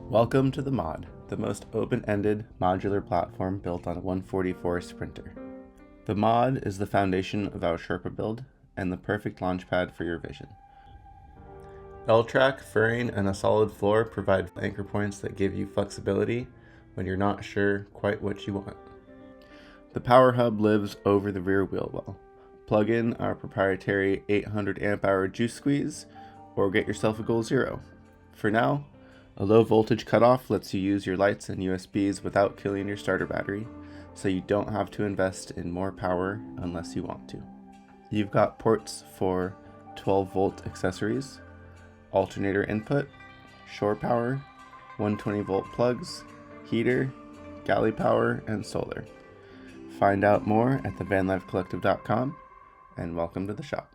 Welcome to the Mod, the most open-ended modular platform built on a 144 Sprinter. The Mod is the foundation of our Sherpa build and the perfect launchpad for your vision. L-track, furring, and a solid floor provide anchor points that give you flexibility when you're not sure quite what you want. The power hub lives over the rear wheel well. Plug in our proprietary 800 amp hour juice squeeze or get yourself a Goal Zero. For now, a low voltage cutoff lets you use your lights and USBs without killing your starter battery, so you don't have to invest in more power unless you want to. You've got ports for 12 volt accessories, alternator input, shore power, 120 volt plugs, heater, galley power, and solar. Find out more at thevanlifecollective.com, and welcome to the shop.